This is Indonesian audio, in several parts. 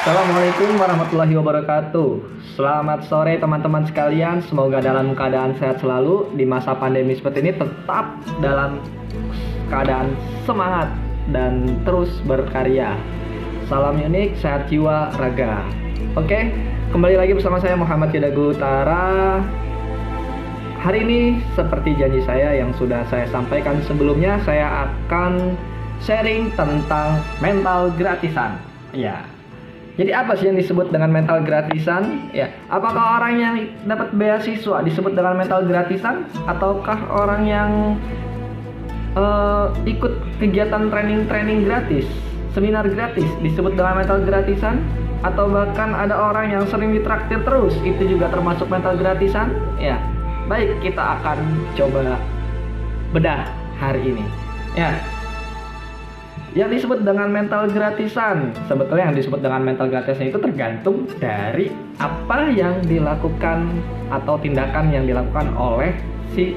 Assalamualaikum warahmatullahi wabarakatuh. Selamat sore teman-teman sekalian. Semoga dalam keadaan sehat selalu di masa pandemi seperti ini, tetap dalam keadaan semangat dan terus berkarya. Salam unik, sehat jiwa, raga. Oke, kembali lagi bersama saya Muhammad Kidagu Utara. Hari ini seperti janji saya yang sudah saya sampaikan sebelumnya, saya akan sharing tentang mental gratisan. Ya. Jadi apa sih yang disebut dengan mental gratisan? Ya, apakah orang yang dapat beasiswa disebut dengan mental gratisan, ataukah orang yang ikut kegiatan training gratis, seminar gratis disebut dengan mental gratisan? Atau bahkan ada orang yang sering ditraktir terus, itu juga termasuk mental gratisan? Ya, baik, kita akan coba bedah hari ini. Ya. Yang disebut dengan mental gratisan, sebetulnya yang disebut dengan mental gratisan itu tergantung dari apa yang dilakukan atau tindakan yang dilakukan oleh si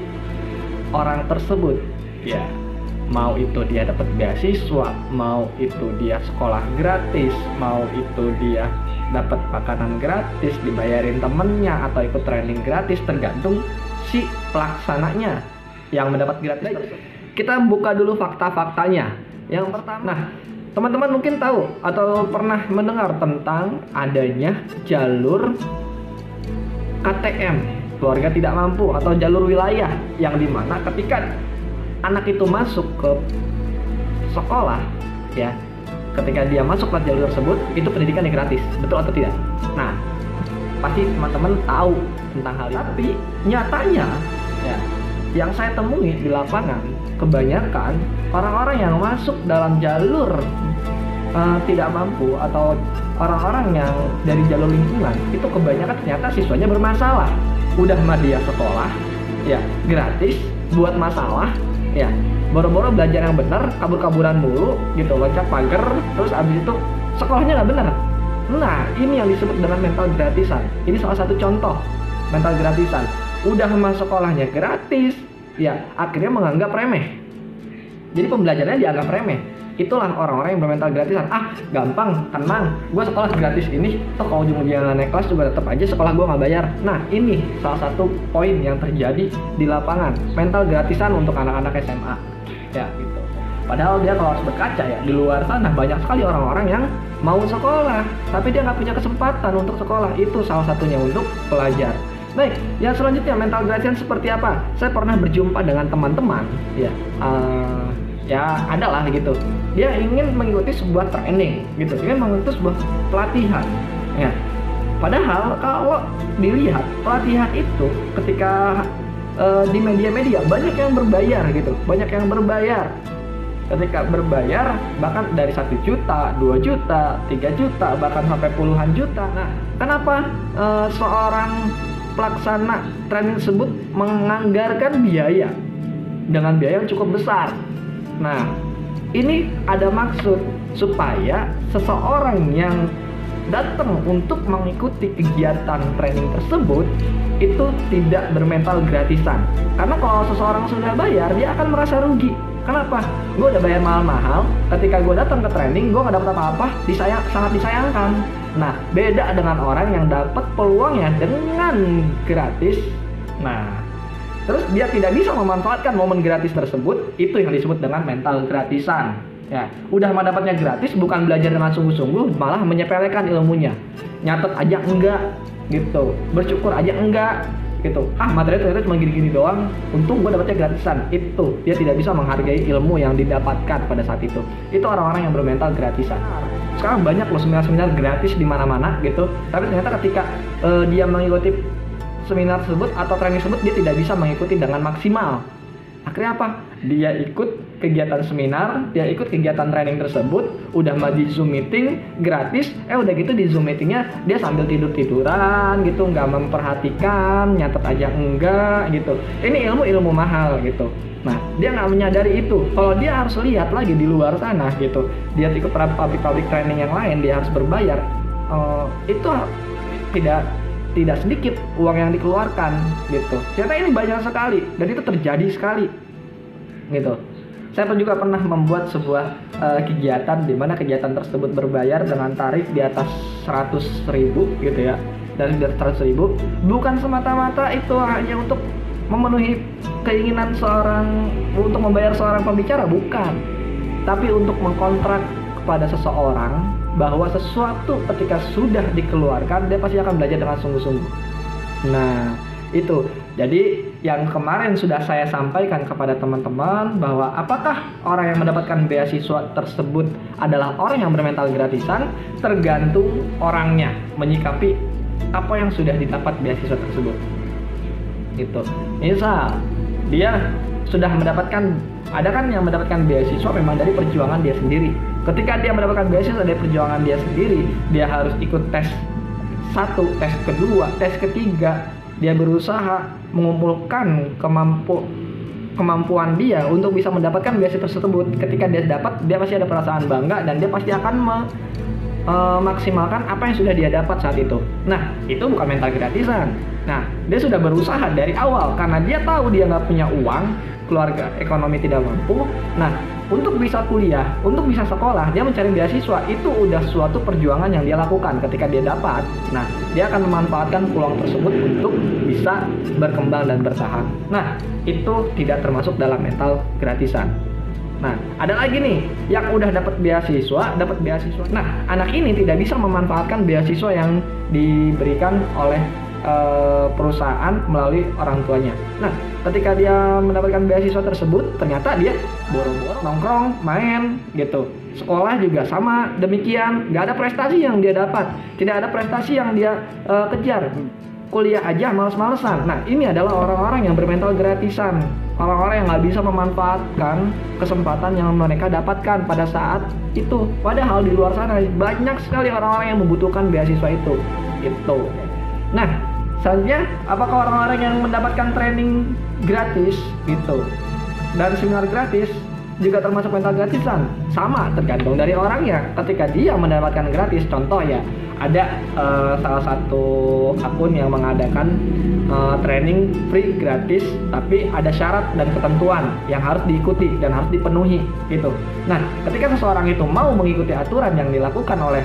orang tersebut. Ya, mau itu dia dapat beasiswa, mau itu dia sekolah gratis, mau itu dia dapat makanan gratis, dibayarin temennya, atau ikut training gratis, tergantung si pelaksananya yang mendapat gratis. Kita buka dulu fakta-faktanya. Yang pertama, nah, teman-teman mungkin tahu atau pernah mendengar tentang adanya jalur KTM, keluarga tidak mampu, atau jalur wilayah, yang dimana ketika anak itu masuk ke sekolah, ya, ketika dia masuk ke jalur tersebut, itu pendidikan yang gratis, betul atau tidak? Nah, pasti teman-teman tahu tentang hal ini. Tapi nyatanya, ya, yang saya temui di lapangan, kebanyakan orang-orang yang masuk dalam jalur tidak mampu atau orang-orang yang dari jalur lingkungan, itu kebanyakan ternyata siswanya bermasalah. Udah mah dia sekolah, ya, gratis, buat masalah, ya, boro-boro belajar yang benar, kabur-kaburan mulu, gitu, loncat pagar, terus abis itu sekolahnya nggak benar. Nah, ini yang disebut dengan mental gratisan. Ini salah satu contoh mental gratisan. Udah mah sekolahnya gratis, ya, akhirnya menganggap remeh. Jadi pembelajarannya dianggap remeh. Itulah orang-orang yang bermental gratisan. Ah, gampang, tenang, gue sekolah gratis ini, toh kalau ujung-ujungnya naik kelas juga tetap aja sekolah gue nggak bayar. Nah, ini salah satu poin yang terjadi di lapangan, mental gratisan untuk anak-anak SMA. Ya, gitu. Padahal dia kalau harus berkaca, ya, di luar sana banyak sekali orang-orang yang mau sekolah, tapi dia nggak punya kesempatan untuk sekolah. Itu salah satunya untuk pelajar. Baik, yang selanjutnya mental gratisan seperti apa? Saya pernah berjumpa dengan teman-teman, ya, ya adalah gitu. Dia ingin mengikuti sebuah training, gitu, ingin mengikuti sebuah pelatihan, ya. Padahal kalau dilihat pelatihan itu ketika di media-media banyak yang berbayar, gitu, banyak yang berbayar. Ketika berbayar bahkan dari 1 juta, 2 juta, 3 juta, bahkan sampai puluhan juta. Nah, kenapa seorang pelaksana training tersebut menganggarkan biaya dengan biaya yang cukup besar? Nah, ini ada maksud supaya seseorang yang datang untuk mengikuti kegiatan training tersebut itu tidak bermental gratisan. Karena kalau seseorang sudah bayar, dia akan merasa rugi. Kenapa? Gue udah bayar mahal-mahal, ketika gue datang ke training, gue gak dapet apa-apa, sangat disayangkan. Nah, beda dengan orang yang dapat peluangnya dengan gratis. Nah, terus dia tidak bisa memanfaatkan momen gratis tersebut, itu yang disebut dengan mental gratisan. Ya, udah mendapatnya gratis, bukan belajar dengan sungguh-sungguh, malah menyepelekan ilmunya. Nyatet aja enggak, gitu. Bersyukur aja enggak, gitu. Ah, materi ternyata cuma gini-gini doang, untung gue dapatnya gratisan. Itu dia tidak bisa menghargai ilmu yang didapatkan pada saat itu. Itu orang-orang yang bermental gratisan. Sekarang banyak loh seminar-seminar gratis di mana-mana, gitu. Tapi ternyata ketika dia mengikuti seminar tersebut atau training tersebut, dia tidak bisa mengikuti dengan maksimal. Akhirnya apa? Dia ikut kegiatan seminar, dia ikut kegiatan training tersebut, udah mah di Zoom meeting gratis, udah gitu di Zoom meetingnya dia sambil tidur-tiduran, gitu, nggak memperhatikan, nyatet aja enggak, gitu. Ini ilmu mahal, gitu. Nah, dia nggak menyadari itu. Kalau dia harus lihat lagi di luar sana, gitu, dia ikut public training yang lain, dia harus berbayar. Itu tidak sedikit uang yang dikeluarkan, gitu. Ternyata ini banyak sekali dan itu terjadi sekali, gitu. Saya pun juga pernah membuat sebuah kegiatan di mana kegiatan tersebut berbayar dengan tarif di atas 100.000 gitu ya. Dari 100.000 bukan semata-mata itu hanya untuk memenuhi keinginan untuk membayar seorang pembicara, bukan. Tapi untuk mengkontrak kepada seseorang bahwa sesuatu ketika sudah dikeluarkan dia pasti akan belajar dengan sungguh-sungguh. Nah, itu. Jadi yang kemarin sudah saya sampaikan kepada teman-teman bahwa apakah orang yang mendapatkan beasiswa tersebut adalah orang yang bermental gratisan, tergantung orangnya menyikapi apa yang sudah didapat beasiswa tersebut. Itu. Misal dia sudah mendapatkan, ada kan yang mendapatkan beasiswa memang dari perjuangan dia sendiri. Ketika dia mendapatkan beasiswa dari perjuangan dia sendiri, dia harus ikut tes 1, tes kedua, tes ketiga. Dia berusaha mengumpulkan kemampuan dia untuk bisa mendapatkan beasiswa tersebut. Ketika dia dapat, dia pasti ada perasaan bangga dan dia pasti akan memaksimalkan apa yang sudah dia dapat saat itu. Nah, itu bukan mental gratisan. Nah, dia sudah berusaha dari awal karena dia tahu dia nggak punya uang, keluarga ekonomi tidak mampu. Nah, untuk bisa kuliah, untuk bisa sekolah, dia mencari beasiswa. Itu udah suatu perjuangan yang dia lakukan. Ketika dia dapat, nah, dia akan memanfaatkan peluang tersebut untuk bisa berkembang dan bertahan. Nah, itu tidak termasuk dalam mental gratisan. Nah, ada lagi nih yang udah dapat beasiswa. Nah, anak ini tidak bisa memanfaatkan beasiswa yang diberikan oleh perusahaan melalui orang tuanya. Nah, ketika dia mendapatkan beasiswa tersebut, ternyata dia boro-boro nongkrong, main gitu. Sekolah juga sama demikian, nggak ada prestasi yang dia dapat, tidak ada prestasi yang dia kejar. Kuliah aja males-malesan. Nah, ini adalah orang-orang yang bermental gratisan, orang-orang yang nggak bisa memanfaatkan kesempatan yang mereka dapatkan pada saat itu. Padahal di luar sana banyak sekali orang-orang yang membutuhkan beasiswa itu. Gitu. Nah, selanjutnya, apakah orang-orang yang mendapatkan training gratis gitu dan seminar gratis juga termasuk mental gratisan? Sama, tergantung dari orangnya. Ketika dia mendapatkan gratis, contoh ya, ada salah satu akun yang mengadakan training free gratis, tapi ada syarat dan ketentuan yang harus diikuti dan harus dipenuhi gitu. Nah, ketika seseorang itu mau mengikuti aturan yang dilakukan oleh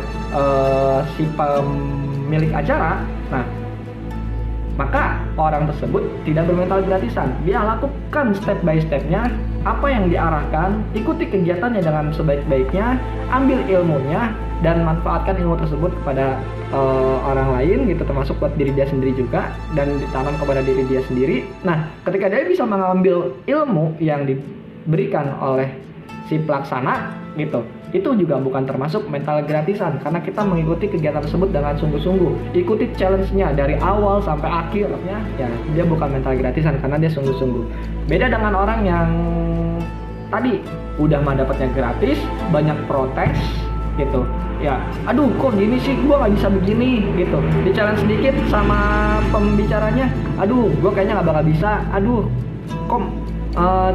si pemilik acara, nah, maka orang tersebut tidak bermental gratisan. Dia lakukan step by stepnya, apa yang diarahkan, ikuti kegiatannya dengan sebaik-baiknya, ambil ilmunya, dan manfaatkan ilmu tersebut kepada orang lain gitu, termasuk buat diri dia sendiri juga, dan ditanam kepada diri dia sendiri. Nah, ketika dia bisa mengambil ilmu yang diberikan oleh si pelaksana gitu, itu juga bukan termasuk mental gratisan karena kita mengikuti kegiatan tersebut dengan sungguh-sungguh, ikuti challenge-nya dari awal sampai akhirnya, ya dia bukan mental gratisan karena dia sungguh-sungguh. Beda dengan orang yang tadi udah mendapatnya gratis, banyak protes gitu, ya aduh kok gini sih, gua nggak bisa begini gitu, di challenge sedikit sama pembicaranya, aduh gua kayaknya nggak bakal bisa, aduh kok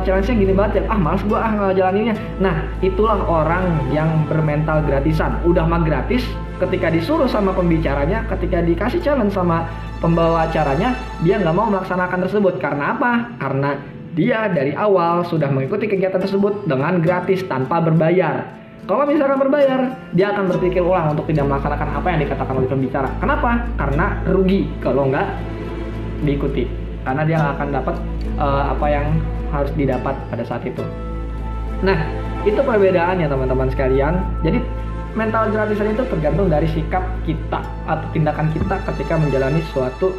challenge-nya gini banget ya, males gue ngejalaninnya. Nah, itulah orang yang bermental gratisan. Udah mah gratis, ketika disuruh sama pembicaranya, ketika dikasih challenge sama pembawa acaranya, dia nggak mau melaksanakan tersebut. Karena apa? Karena dia dari awal sudah mengikuti kegiatan tersebut dengan gratis tanpa berbayar. Kalau misalkan berbayar, dia akan berpikir ulang untuk tidak melaksanakan apa yang dikatakan oleh pembicara. Kenapa? Karena rugi kalau nggak diikuti. Karena dia nggak akan dapat apa yang harus didapat pada saat itu. Nah, itu perbedaannya teman-teman sekalian. Jadi mental gratisan itu tergantung dari sikap kita atau tindakan kita ketika menjalani suatu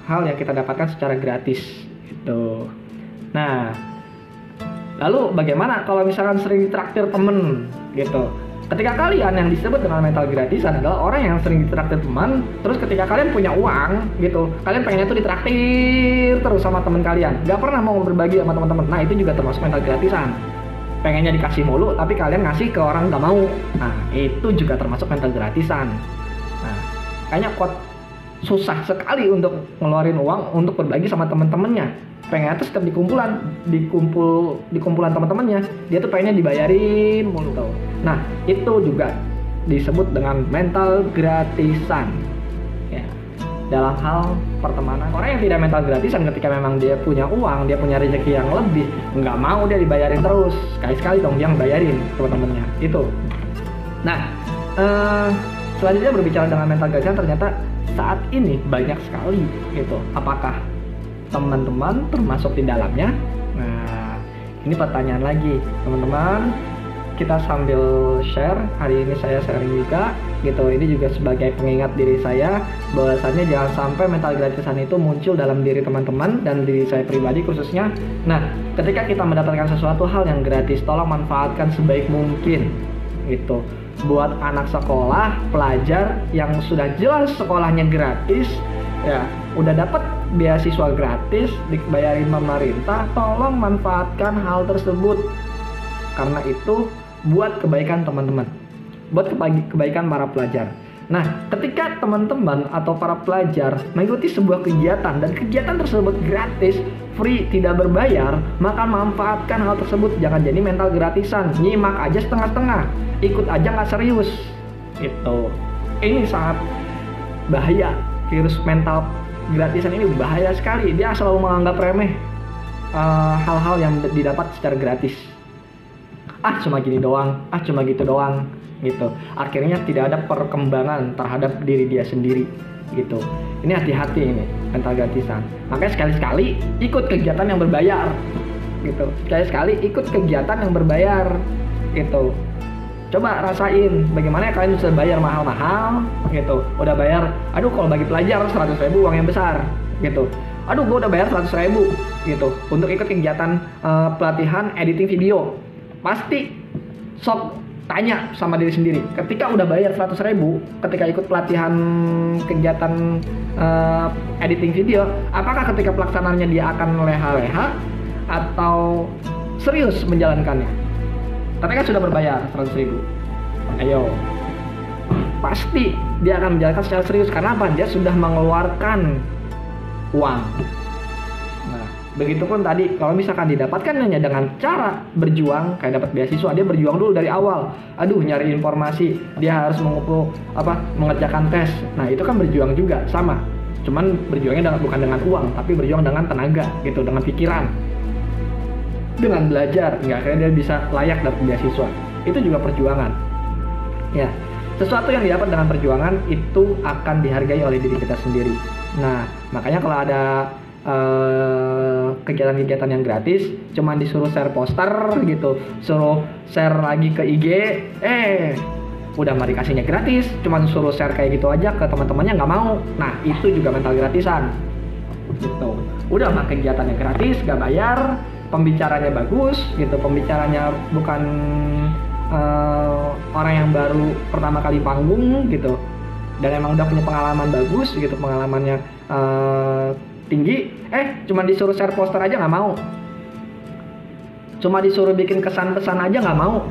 hal yang kita dapatkan secara gratis gitu. Nah, lalu bagaimana kalau misalkan sering ditraktir temen gitu? Ketika kalian yang disebut dengan mental gratisan adalah orang yang sering ditraktir teman, terus ketika kalian punya uang gitu, kalian pengennya tuh ditraktir terus sama teman kalian, gak pernah mau berbagi sama teman-teman. Nah, itu juga termasuk mental gratisan. Pengennya dikasih mulu, tapi kalian ngasih ke orang gak mau. Nah, itu juga termasuk mental gratisan. Nah, kayaknya susah sekali untuk ngeluarin uang untuk berbagi sama teman-temannya. Pengennya tuh setiap di kumpulan teman-temannya, dia tuh pengennya dibayarin mulu tau. Nah, itu juga disebut dengan mental gratisan ya. dalam hal pertemanan. Orang yang tidak mental gratisan ketika memang dia punya uang, dia punya rezeki yang lebih, nggak mau dia dibayarin terus. Sekali-sekali dong dia bayarin teman-temannya. Itu. Nah, selanjutnya berbicara dengan mental gratisan, ternyata saat ini banyak sekali gitu. Apakah teman-teman termasuk di dalamnya? Nah, ini pertanyaan lagi, teman-teman. Kita sambil share, hari ini saya sharing juga gitu. Ini juga sebagai pengingat diri saya bahwasannya jangan sampai mental gratisan itu muncul dalam diri teman-teman dan diri saya pribadi khususnya. Nah, ketika kita mendapatkan sesuatu hal yang gratis, tolong manfaatkan sebaik mungkin gitu. Buat anak sekolah, pelajar yang sudah jelas sekolahnya gratis, ya udah dapat beasiswa gratis, dibayarin pemerintah, tolong manfaatkan hal tersebut. Karena itu buat kebaikan teman-teman, buat kebaikan para pelajar. Nah, ketika teman-teman atau para pelajar mengikuti sebuah kegiatan dan kegiatan tersebut gratis, free, tidak berbayar, maka manfaatkan hal tersebut. Jangan jadi mental gratisan, nyimak aja setengah-setengah, ikut aja nggak serius. Gitu. Ini sangat bahaya. Virus mental gratisan ini bahaya sekali. Dia selalu menganggap remeh hal-hal yang didapat secara gratis. Cuma gini doang, cuma gitu doang gitu. Akhirnya tidak ada perkembangan terhadap diri dia sendiri gitu. Ini hati-hati ini mental gratisan. Makanya sekali-sekali ikut kegiatan yang berbayar gitu. Sekali-sekali ikut kegiatan yang berbayar gitu. Coba rasain bagaimana kalian bisa bayar mahal-mahal gitu. Udah bayar, kalau bagi pelajar 100.000 uang yang besar gitu. Gue udah bayar 100.000 gitu untuk ikut kegiatan pelatihan editing video. Pasti sok tanya sama diri sendiri, ketika udah bayar 100.000, ketika ikut pelatihan kegiatan editing video, apakah ketika pelaksanaannya dia akan leha-leha atau serius menjalankannya? Ketika sudah berbayar 100.000, ayo, pasti dia akan menjalankan secara serius. Karena apa? Dia sudah mengeluarkan uang. Begitupun tadi, kalau misalkan didapatkan hanya dengan cara berjuang, kayak dapat beasiswa, dia berjuang dulu dari awal. Nyari informasi, dia harus mengerjakan tes. Nah, itu kan berjuang juga, sama. Cuman berjuangnya bukan dengan uang, tapi berjuang dengan tenaga, gitu, dengan pikiran. Dengan belajar, nggak akhirnya dia bisa layak dapat beasiswa. Itu juga perjuangan. Ya, sesuatu yang didapat dengan perjuangan itu akan dihargai oleh diri kita sendiri. Nah, makanya kalau ada kegiatan-kegiatan yang gratis, cuman disuruh share poster gitu, suruh share lagi ke IG, udah nggak dikasihnya gratis, cuman suruh share kayak gitu aja ke teman-temannya nggak mau. Nah, itu juga mental gratisan gitu. Udah mah kegiatannya gratis, nggak bayar, pembicaranya bagus gitu, pembicaranya bukan orang yang baru pertama kali panggung gitu, dan emang udah punya pengalaman bagus gitu, pengalamannya tinggi, cuma disuruh share poster aja nggak mau, cuma disuruh bikin kesan-pesan aja nggak mau.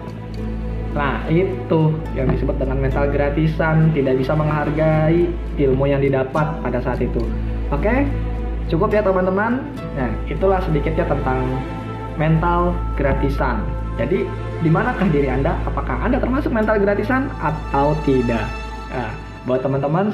Nah, itu yang disebut dengan mental gratisan, tidak bisa menghargai ilmu yang didapat pada saat itu. Oke, cukup ya teman-teman. Nah, itulah sedikitnya tentang mental gratisan. Jadi, di manakah diri Anda? Apakah Anda termasuk mental gratisan atau tidak? Nah, buat teman-teman,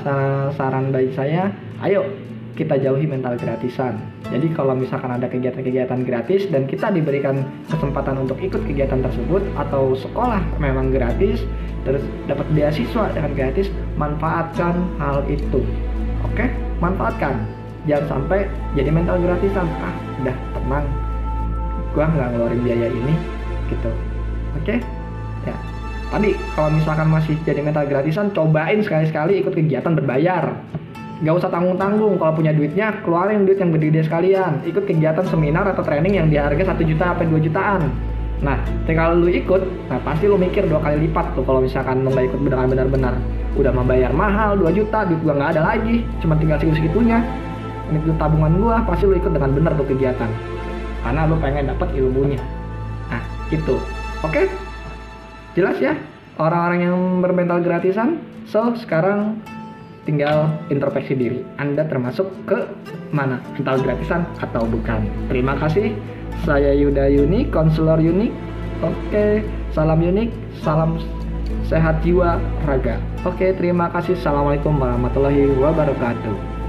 saran bagi saya, ayo kita jauhi mental gratisan. Jadi kalau misalkan ada kegiatan-kegiatan gratis dan kita diberikan kesempatan untuk ikut kegiatan tersebut, atau sekolah memang gratis, terus dapat beasiswa dengan gratis, manfaatkan hal itu. Oke? Manfaatkan. Jangan sampai jadi mental gratisan. Udah tenang, gua nggak ngeluarin biaya ini gitu. Oke? Ya. Tadi kalau misalkan masih jadi mental gratisan, cobain sekali-sekali ikut kegiatan berbayar. Gak usah tanggung-tanggung, kalau punya duitnya keluarin duit yang gede-gede sekalian. Ikut kegiatan seminar atau training yang diharga 1 juta sampai 2 jutaan. Nah, ketika lu ikut, pasti lu mikir 2 kali lipat tuh kalau misalkan lu gak ikut benar-benar. Udah membayar mahal 2 juta, duit gua gak ada lagi, cuma tinggal segitunya. Ini tuh tabungan gua, pasti lu ikut dengan benar tuh kegiatan. Karena lu pengen dapat ilmunya. Nah, itu. Oke? Jelas ya? Orang-orang yang bermental gratisan. So, sekarang tinggal introspeksi diri. Anda termasuk ke mana? Mental gratisan atau bukan? Terima kasih. Saya Yuda Yuni, konselor Unik. Oke, salam Unik, salam sehat jiwa raga. Oke, terima kasih. Assalamualaikum warahmatullahi wabarakatuh.